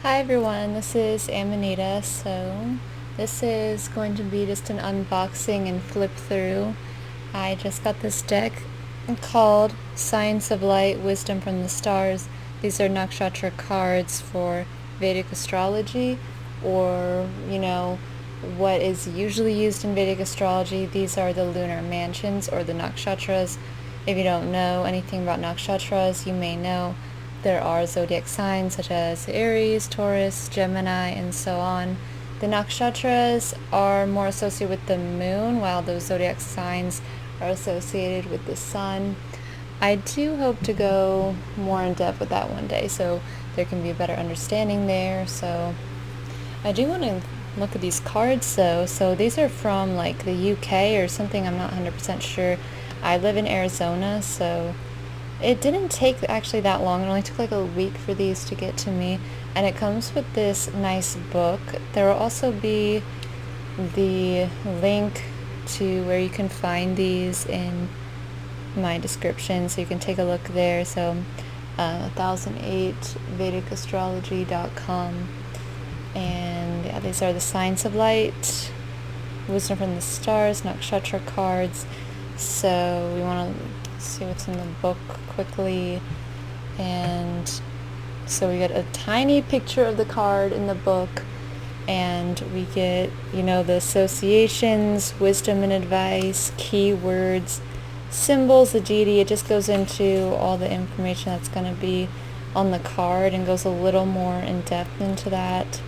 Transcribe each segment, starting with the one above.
Hi everyone, this is Amanita. So this is going to be just an unboxing and flip through. I just got this deck called Science of Light, Wisdom from the Stars. These are nakshatra cards for Vedic astrology, or what is usually used in Vedic astrology. These are the lunar mansions or the nakshatras. If you don't know anything about nakshatras, you may know there are zodiac signs such as Aries, Taurus, Gemini, and so on. The nakshatras are more associated with the moon, while those zodiac signs are associated with the sun. I do hope to go more in depth with that one day, so there can be a better understanding there. So I do want to look at these cards though. So these are from like the UK or something, I'm not 100% sure. I live in Arizona, so it didn't take actually that long. It only took like a week for these to get to me. And it comes with this nice book. There will also be the link to where you can find these in my description, so you can take a look there. So 1008vedicastrology.com. And yeah, these are the Science of Light, Wisdom from the Stars, Nakshatra cards. So we want to see what's in the book quickly. And so we get a tiny picture of the card in the book, and we get, the associations, wisdom and advice, keywords, symbols, the deity. It just goes into all the information that's going to be on the card and goes a little more in depth into that.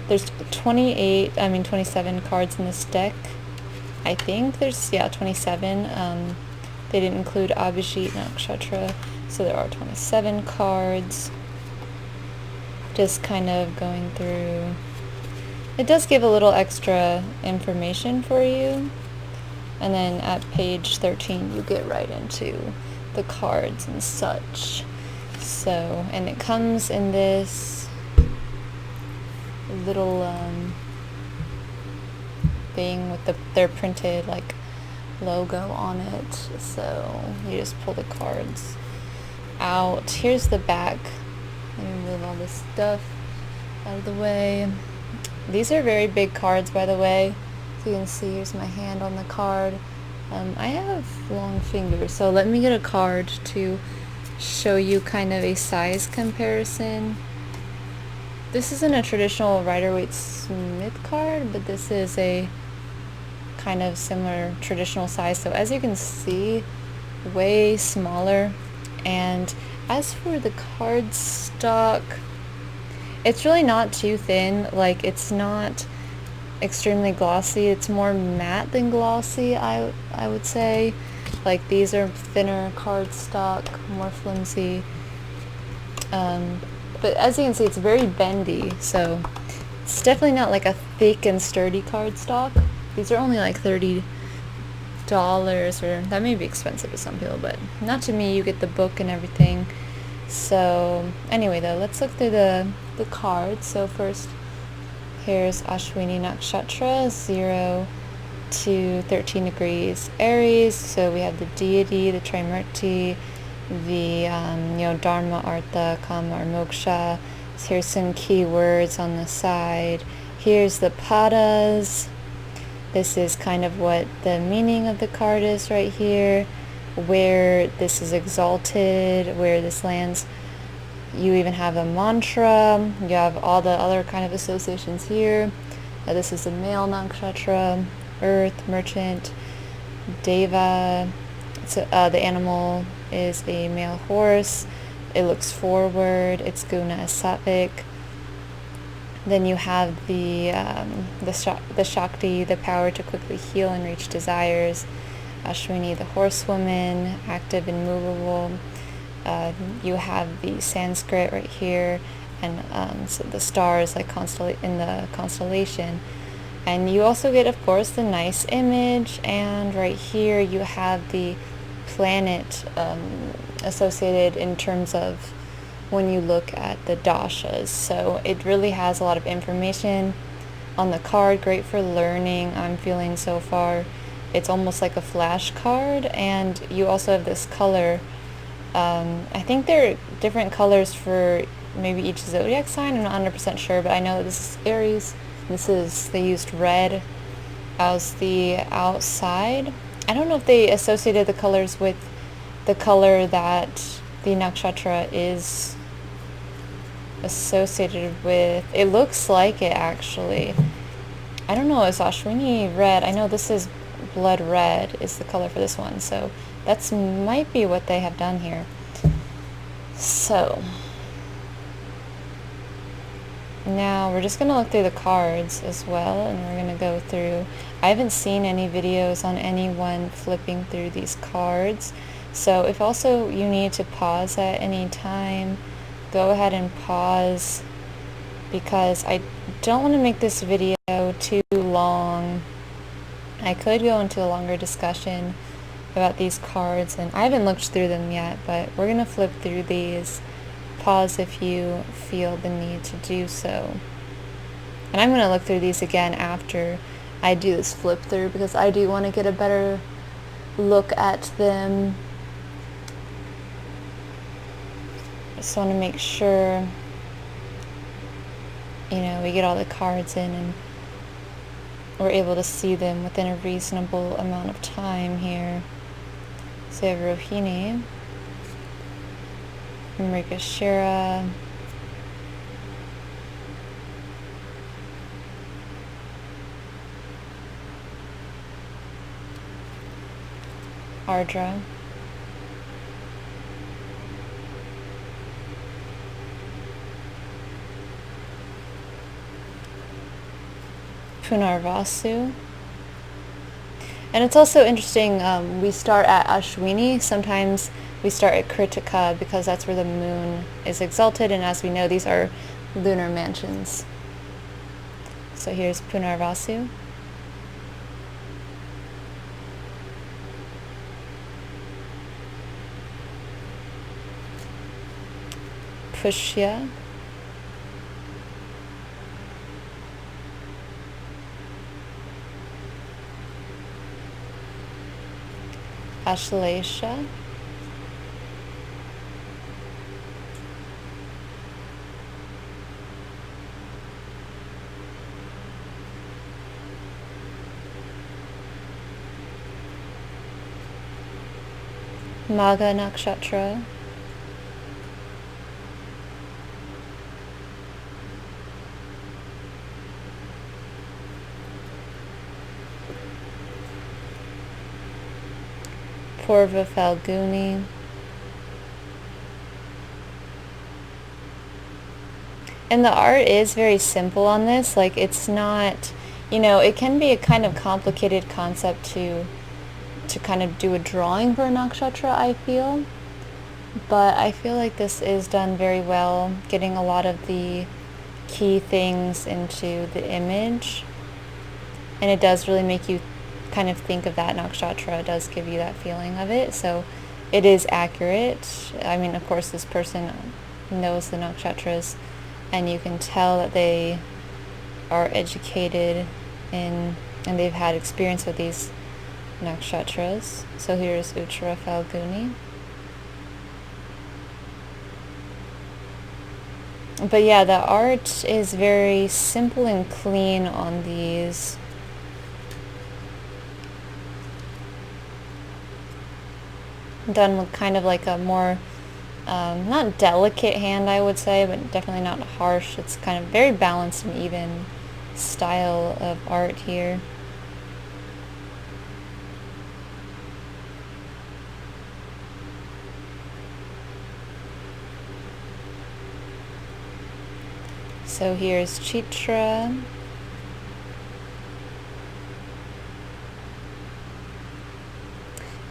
There's 27 cards in this deck. I think there's 27. They didn't include Abhijit Nakshatra, so there are 27 cards. Just kind of going through. It does give a little extra information for you. And then at page 13, you get right into the cards and such. So, and it comes in this little thing with their printed like logo on it. So you just pull the cards out. Here's the back. Let me move all this stuff out of the way. These are very big cards, by the way. So you can see, here's my hand on the card. I have long fingers, so let me get a card to show you kind of a size comparison. This isn't a traditional Rider-Waite-Smith card, but this is a kind of similar traditional size. So as you can see, way smaller. And as for the card stock, it's really not too thin. Like, it's not extremely glossy. It's more matte than glossy, I would say. Like, these are thinner card stock, more flimsy. But as you can see, it's very bendy, so it's definitely not like a thick and sturdy card stock. These are only like $30, or that may be expensive to some people, but not to me. You get the book and everything. So anyway, though, let's look through the cards. So first, here's Ashwini Nakshatra, 0 to 13 degrees Aries. So we have the deity, the Trimurti, the Dharma, Artha, Kama, or Moksha. So here's some keywords on the side. Here's the padas. This is kind of what the meaning of the card is right here, where this is exalted, where this lands. You even have a mantra. You have all the other kind of associations here. This is the male nakshatra, earth, merchant, deva. So, the animal is a male horse. It looks forward. Its guna is sattvic. Then you have the Shakti, the power to quickly heal and reach desires. Ashwini, the horsewoman, active and movable. You have the Sanskrit right here, and so the stars like in the constellation. And you also get, of course, the nice image, and right here you have the planet associated in terms of when you look at the dashas. So it really has a lot of information on the card. Great for learning, I'm feeling so far. It's almost like a flashcard, and you also have this color. I think there are different colors for maybe each zodiac sign. I'm not 100% sure, but I know that this is Aries. They used red as the outside. I don't know if they associated the colors with the color that the nakshatra is associated with. It looks like it, actually. I don't know, is Ashwini red? I know this is blood red is the color for this one, so that's might be what they have done here. So now we're just going to look through the cards as well, and we're going to go through. I haven't seen any videos on anyone flipping through these cards, so if also you need to pause at any time, go ahead and pause, because I don't want to make this video too long. I could go into a longer discussion about these cards, and I haven't looked through them yet, but we're going to flip through these. Pause if you feel the need to do so. And I'm going to look through these again after I do this flip through, because I do want to get a better look at them. Just want to make sure, you know, we get all the cards in and we're able to see them within a reasonable amount of time here. So we have Rohini, Mrigashira, Ardra, Punarvasu. And it's also interesting, we start at Ashwini. Sometimes we start at Kritika because that's where the moon is exalted, and as we know, these are lunar mansions. So here's Punarvasu. Pushya. Ashlesha. Magha Nakshatra. Purva Falguni. And the art is very simple on this. Like, it's not, you know, it can be a kind of complicated concept to kind of do a drawing for a nakshatra, I feel. But I feel like this is done very well, getting a lot of the key things into the image. And it does really make you kind of think of that nakshatra. It does give you that feeling of it. So it is accurate. I mean, of course, this person knows the nakshatras, and you can tell that they are educated in, and they've had experience with these nakshatras. So here's Uttara Falguni. But yeah, the art is very simple and clean on these. Done with kind of like a more, not delicate hand, I would say, but definitely not harsh. It's kind of very balanced and even style of art here. So here's Chitra.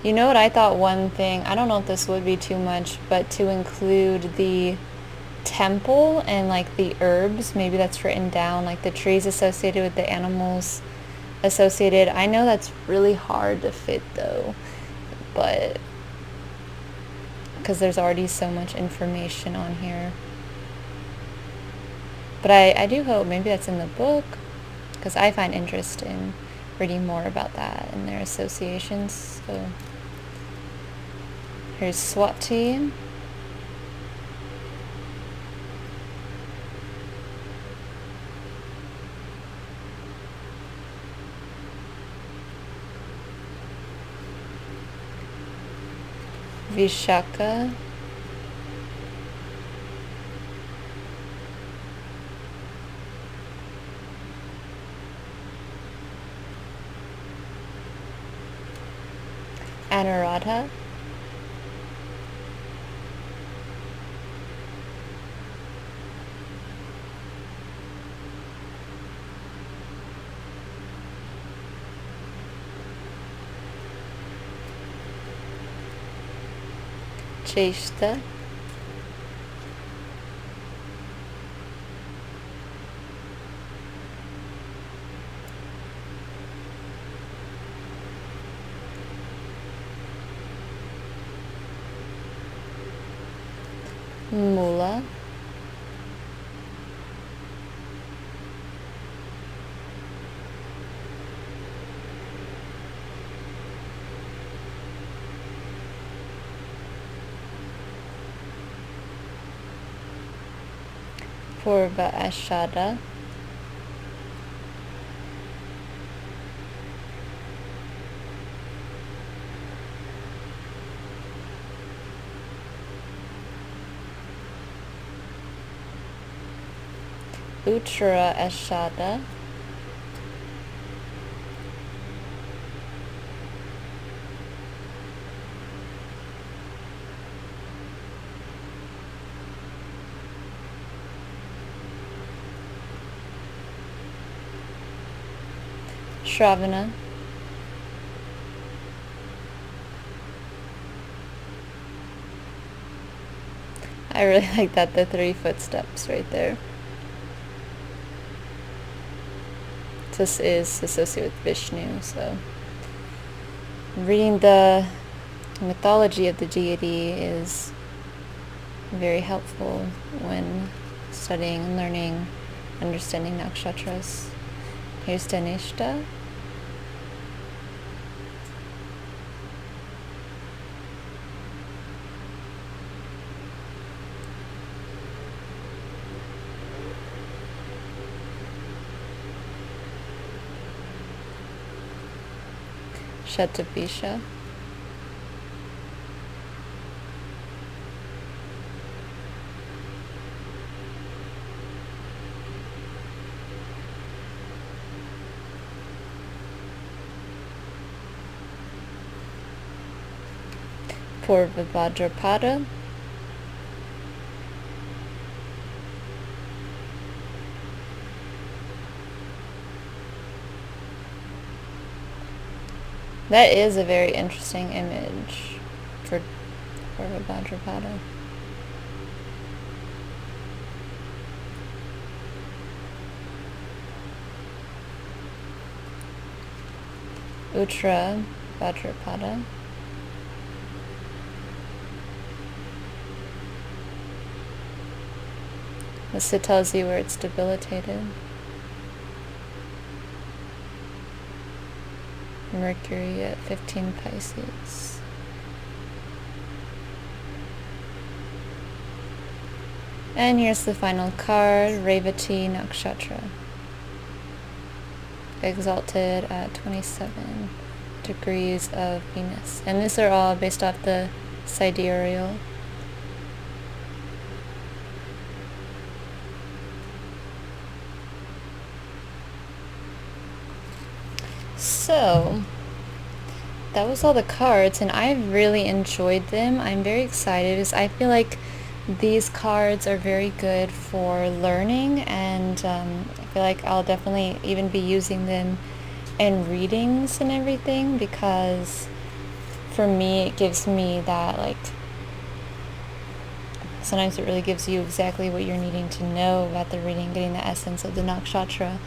You know what I thought, one thing, I don't know if this would be too much, but to include the temple and like the herbs, maybe that's written down, like the trees associated with the animals associated. I know that's really hard to fit though, but because there's already so much information on here. But I do hope maybe that's in the book, because I find interest in reading more about that and their associations. So here's Swati. Vishaka, Anuradha, Jeshta, Mula, Purva Ashada, Uttara Ashada, Shravana, I really like that, the 3 footsteps right there. This is associated with Vishnu, so reading the mythology of the deity is very helpful when studying and learning, understanding nakshatras. Here's Dhanishta. Shatabisha. Purva Bhadrapada. That is a very interesting image for Purva Bhadrapada. Uttara Bhadrapada. This tells you where it's debilitated. Mercury at 15 Pisces. And here's the final card, Revati Nakshatra. Exalted at 27 degrees of Venus. And these are all based off the sidereal. So, that was all the cards, and I really enjoyed them. I'm very excited because I feel like these cards are very good for learning, and I feel like I'll definitely even be using them in readings and everything, because for me it gives me that, like, sometimes it really gives you exactly what you're needing to know about the reading, getting the essence of the nakshatra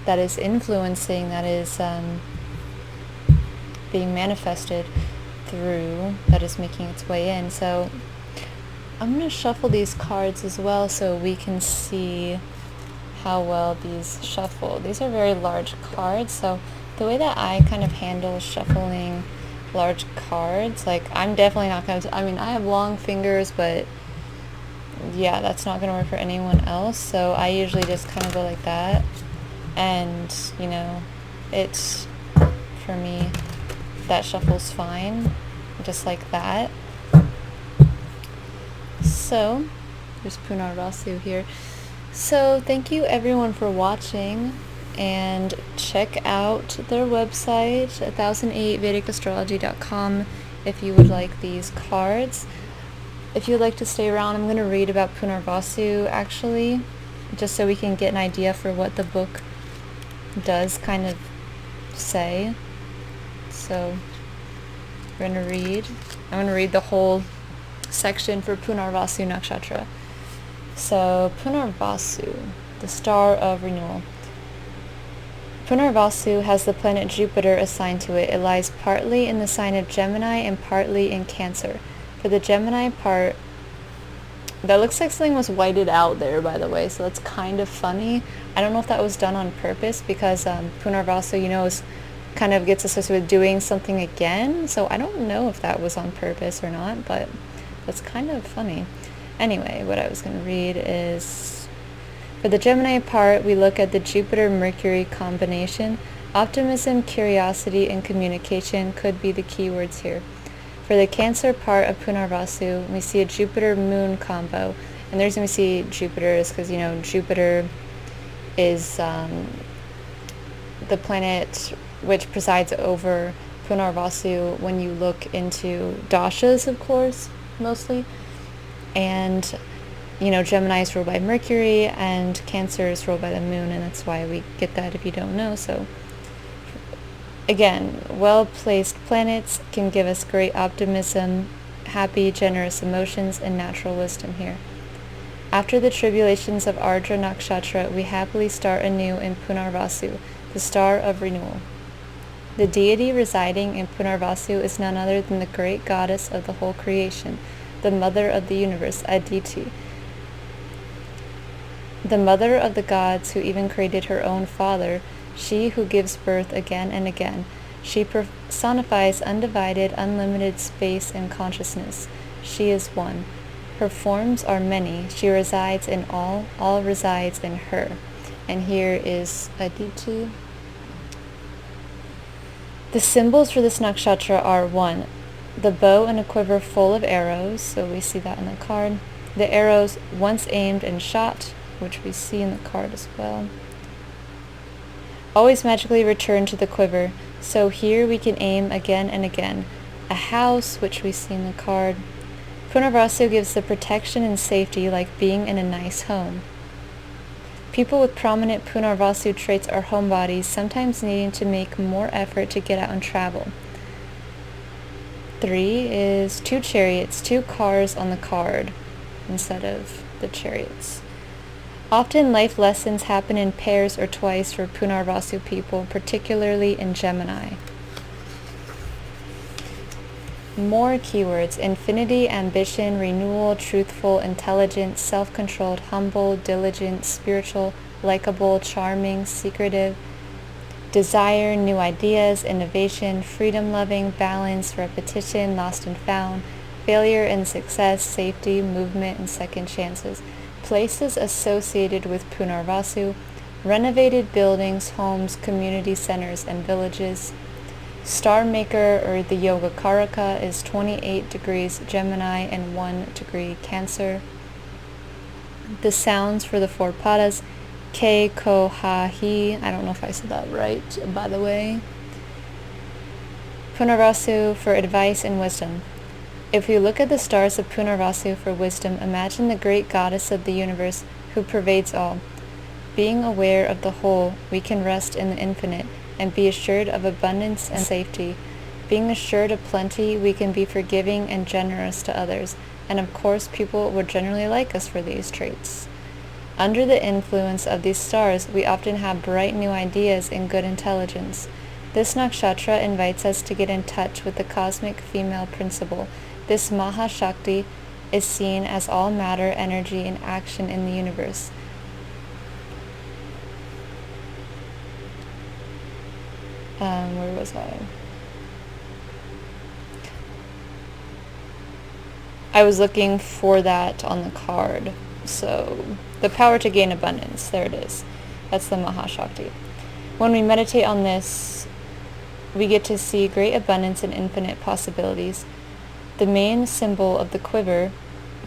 that is influencing, that is being manifested through, that is making its way in. So I'm going to shuffle these cards as well so we can see how well these shuffle. These are very large cards, so the way that I kind of handle shuffling large cards, like, I'm definitely not going to, I mean, I have long fingers, but yeah, that's not going to work for anyone else, so I usually just kind of go like that, and, you know, it's, for me, that shuffles fine, just like that. So, there's Punarvasu here. So, thank you everyone for watching, and check out their website, 1008vedicastrology.com, if you would like these cards. If you'd like to stay around, I'm going to read about Punarvasu, actually, just so we can get an idea for what the book does kind of say. So, I'm going to read the whole section for Punarvasu Nakshatra. So, Punarvasu, the star of renewal. Punarvasu has the planet Jupiter assigned to it. It lies partly in the sign of Gemini and partly in Cancer. For the Gemini part, that looks like something was whited out there, by the way, so that's kind of funny. I don't know if that was done on purpose, because Punarvasu, is kind of gets associated with doing something again, so I don't know if that was on purpose or not, but that's kind of funny. Anyway, what I was going to read is, for the Gemini part, we look at the Jupiter-Mercury combination. Optimism, curiosity, and communication could be the keywords here. For the Cancer part of Punarvasu, we see a Jupiter-Moon combo. And the reason we see Jupiter is because, Jupiter is the planet which presides over Punarvasu when you look into dashas, of course, mostly. And, Gemini is ruled by Mercury, and Cancer is ruled by the Moon, and that's why we get that if you don't know. So, again, well-placed planets can give us great optimism, happy, generous emotions, and natural wisdom here. After the tribulations of Ardra Nakshatra, we happily start anew in Punarvasu, the star of renewal. The deity residing in Punarvasu is none other than the great goddess of the whole creation, the mother of the universe, Aditi, the mother of the gods who even created her own father, she who gives birth again and again. She personifies undivided, unlimited space and consciousness. She is one. Her forms are many. She resides in all resides in her. And here is Aditi. The symbols for this nakshatra are 1. The bow and a quiver full of arrows, so we see that in the card. The arrows once aimed and shot, which we see in the card as well, always magically return to the quiver, so here we can aim again and again. A house, which we see in the card. Punarvasu gives the protection and safety like being in a nice home. People with prominent Punarvasu traits are homebodies, sometimes needing to make more effort to get out and travel. 3 is 2 chariots, 2 cars on the card instead of the chariots. Often life lessons happen in pairs or twice for Punarvasu people, particularly in Gemini. More keywords: infinity, ambition, renewal, truthful, intelligent, self-controlled, humble, diligent, spiritual, likable, charming, secretive, desire, new ideas, innovation, freedom-loving, balance, repetition, lost and found, failure and success, safety, movement, and second chances. Places associated with Punarvasu: renovated buildings, homes, community centers, and villages. Star maker, or the Yoga Karaka, is 28 degrees Gemini and 1 degree Cancer. The sounds for the 4 padas: Ke, Ko, Ha, Hi. I don't know if I said that right, by the way. Punarvasu for advice and wisdom. If we look at the stars of Punarvasu for wisdom, imagine the great goddess of the universe who pervades all. Being aware of the whole, we can rest in the infinite and be assured of abundance and safety. Being assured of plenty, we can be forgiving and generous to others, and of course people will generally like us for these traits. Under the influence of these stars, we often have bright new ideas and good intelligence. This nakshatra invites us to get in touch with the cosmic female principle. This Mahashakti is seen as all matter, energy, and action in the universe. Where was I? I was looking for that on the card. So, the power to gain abundance. There it is. That's the Mahashakti. When we meditate on this, we get to see great abundance and infinite possibilities. The main symbol of the quiver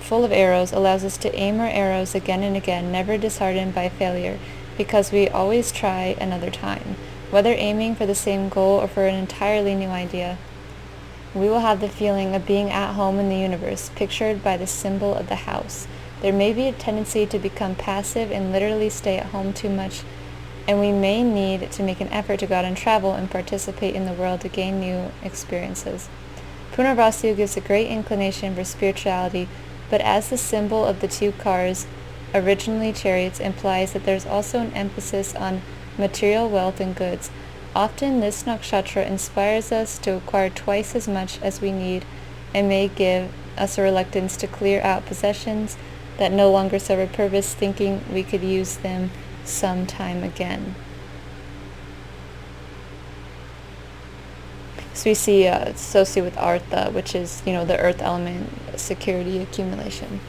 full of arrows allows us to aim our arrows again and again, never disheartened by failure, because we always try another time, whether aiming for the same goal or for an entirely new idea. We will have the feeling of being at home in the universe, pictured by the symbol of the house. There may be a tendency to become passive and literally stay at home too much, and we may need to make an effort to go out and travel and participate in the world to gain new experiences. Punarvasu gives a great inclination for spirituality, but as the symbol of the two cars, originally chariots, implies that there's also an emphasis on material wealth and goods. Often this nakshatra inspires us to acquire twice as much as we need and may give us a reluctance to clear out possessions that no longer serve a purpose, thinking we could use them sometime again. So we see it's associated with Artha, which is, the earth element, security, accumulation.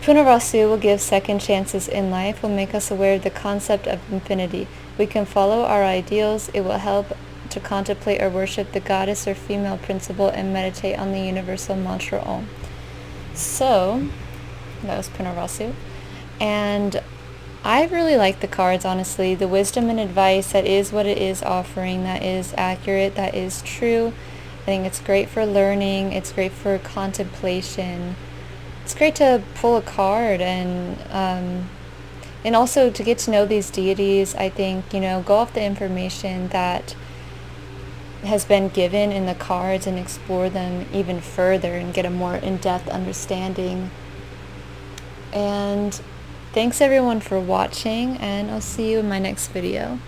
Punarvasu will give second chances in life, will make us aware of the concept of infinity. We can follow our ideals. It will help to contemplate or worship the goddess or female principle and meditate on the universal mantra Om. So, that was Punarvasu. And I really like the cards, honestly. The wisdom and advice, that is what it is offering, that is accurate, that is true. I think it's great for learning, it's great for contemplation. It's great to pull a card and also to get to know these deities. I think, go off the information that has been given in the cards and explore them even further and get a more in-depth understanding. And thanks everyone for watching, and I'll see you in my next video.